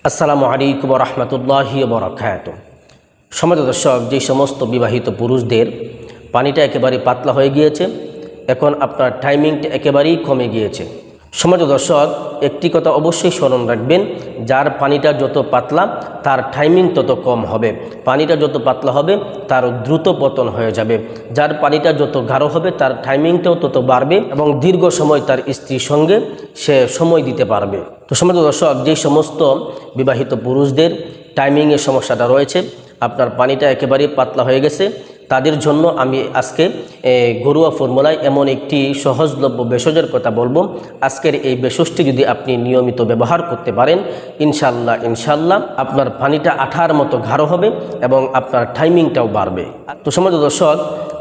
আসসালামু আলাইকুম ওয়া রাহমাতুল্লাহি ওয়া বারাকাতুহু। সম্মানিত দর্শক, যে সমস্ত বিবাহিত পুরুষদের পানিটা একেবারে পাতলা হয়ে গিয়েছে, এখন আপনার টাইমিংটা একেবারেই কমে গিয়েছে। সম্মানিত দর্শক, একটি কথা অবশ্যই স্মরণ রাখবেন, যার পানিটা যত পাতলা তার টাইমিং তত কম হবে। পানিটা যত পাতলা হবে তার দ্রুত পতন হয়ে যাবে। যার পানিটা যত গাঢ় হবে তার টাইমিংটাও তত বাড়বে এবং দীর্ঘ সময় তার স্ত্রীর সঙ্গে সে সময় দিতে পারবে। তো সম্মানিত দর্শক, যে সমস্ত বিবাহিত পুরুষদের টাইমিংয়ের সমস্যাটা রয়েছে, আপনার পানিটা একেবারেই পাতলা হয়ে গেছে, তাদের জন্য আমি আজকে ঘরোয়া ফর্মুলায় এমন একটি সহজলভ্য ভেষজের কথা বলবো। আজকের এই ভেষজটি যদি আপনি নিয়মিত ব্যবহার করতে পারেন, ইনশাল্লাহ আপনার পানিটা আঠার মতো গাঢ় হবে এবং আপনার টাইমিংটাও বাড়বে। তো সম্মানিত দর্শক,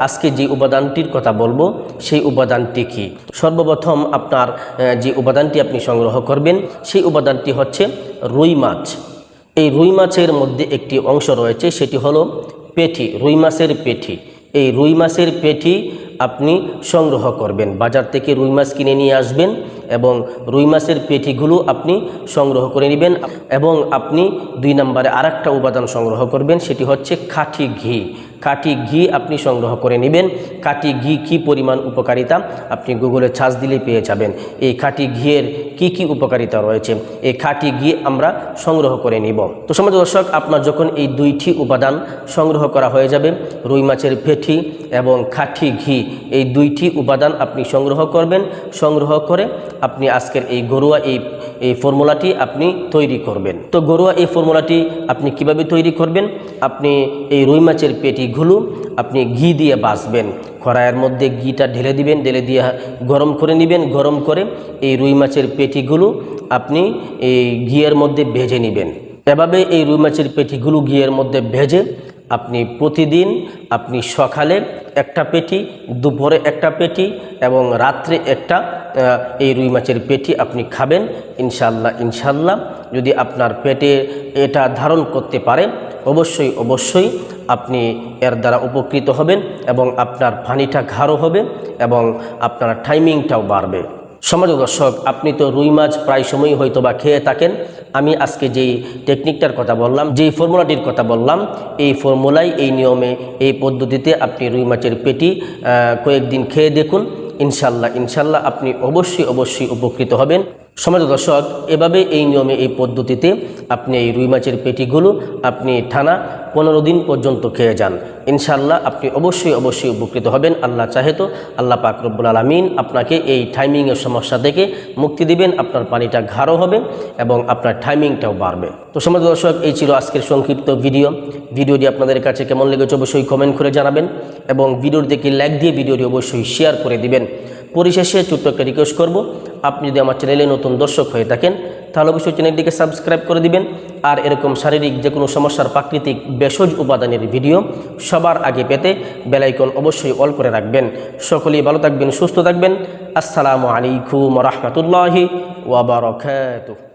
আজকে যে উপাদানটির কথা বলবো সেই উপাদানটি কি? সর্বপ্রথম আপনার যে উপাদানটি আপনি সংগ্রহ করবেন সেই উপাদানটি হচ্ছে রুই মাছ। এই রুই মাছের মধ্যে একটি অংশ রয়েছে, সেটি হলো পেটি, রুই মাছের পেটি। এই রুই মাছের পেটি আপনি সংগ্রহ করবেন, বাজার থেকে রুই মাছ কিনে নিয়ে আসবেন এবং রুই মাছের পেটিগুলো আপনি সংগ্রহ করে নেবেন। এবং আপনি 2 নম্বরে আরেকটা উপাদান সংগ্রহ করবেন, সেটি হচ্ছে খাঁটি ঘি। খাঁটি ঘি আপনি সংগ্রহ করে নেবেন। খাঁটি ঘি কী পরিমাণ উপকারিতা আপনি গুগলে সার্চ দিলে পেয়ে যাবেন। এই খাঁটি ঘিয়ের কি উপকারিতা রয়েছে, এই খাঁটি ঘি আমরা সংগ্রহ করে নিব। তো সম্মানিত দর্শক, আপনার যখন এই 2টি উপাদান সংগ্রহ করা হয়ে যাবে, রুই মাছের পেটি এবং খাঁটি ঘি, এই 2টি উপাদান আপনি সংগ্রহ করবেন। সংগ্রহ করে আপনি আজকের এই ঘরোয়া এই ফর্মুলাটি আপনি তৈরি করবেন। তো ঘরোয়া এই ফর্মুলাটি আপনি কিভাবে তৈরি করবেন? আপনি এই রুই মাছের পেটিগুলো আপনি ঘি দিয়ে ভাজবেন। কড়াইয়ের মধ্যে ঘিটা ঢেলে দিবেন, ঢেলে দিয়ে গরম করে নেবেন। গরম করে এই রুই মাছের পেটিগুলো আপনি এই ঘিয়ের মধ্যে ভেজে নেবেন। এভাবে এই রুই মাছের পেটিগুলো ঘিয়ের মধ্যে ভেজে আপনি প্রতিদিন আপনি সকালে একটা পেটি, দুপুরে একটা পেটি এবং রাত্রে একটা এই রুই মাছের পেটি আপনি খাবেন। ইনশাল্লাহ যদি আপনার পেটে এটা ধারণ করতে পারে, অবশ্যই আপনি এর দ্বারা উপকৃত হবেন এবং আপনার পানিটা গাঢ় হবে এবং আপনার টাইমিংটাও বাড়বে। সম্মানিত দর্শক, আপনি তো রুই মাছ প্রায় সময়ই হয়তো বা খেয়ে থাকেন। আমি আজকে যেই টেকনিকটার কথা বললাম, যেই ফর্মুলাটির কথা বললাম, এই ফর্মুলায়, এই নিয়মে, এই পদ্ধতিতে আপনি রুই মাছের পেটি কয়েকদিন খেয়ে দেখুন। ইনশাল্লাহ আপনি অবশ্যই উপকৃত হবেন। সম্মানিত দর্শক, এভাবে এই নিয়মে, এই পদ্ধতিতে আপনি এই রুই মাছের পেটিগুলো আপনি টানা 15 দিন পর্যন্ত খেয়ে যান। ইনশাল্লাহ আপনি অবশ্যই উপকৃত হবেন। আল্লাহ চাহে তো আল্লাহ পাক রব্বুল আলামিন আপনাকে এই টাইমিংয়ের সমস্যা থেকে মুক্তি দিবেন। আপনার পানিটা গাঢ় হবে এবং আপনার টাইমিংটাও বাড়বে। তো সম্মানিত দর্শক, এই ছিল আজকের সংক্ষিপ্ত ভিডিওটি আপনাদের কাছে কেমন লেগেছে অবশ্যই কমেন্ট করে জানাবেন এবং ভিডিওটিকে লাইক দিয়ে ভিডিওটি অবশ্যই শেয়ার করে দিবেন। পরিশেষে ছোট্ট একটা রিকোয়েস্ট করব, আপনি যদি আমার চ্যানেলে নতুন দর্শক হয়ে থাকেন তাহলে অবশ্যই চ্যানেলটিকে সাবস্ক্রাইব করে দিবেন। আর এরকম শারীরিক যে কোনো সমস্যার প্রাকৃতিক ভেষজ উপাদানের ভিডিও সবার আগে পেতে বেল আইকন অবশ্যই অল করে রাখবেন। সকলেই ভালো থাকবেন, সুস্থ থাকবেন। আসসালামু আলাইকুম ওয়া রাহমাতুল্লাহি ওয়া বারাকাতুহু।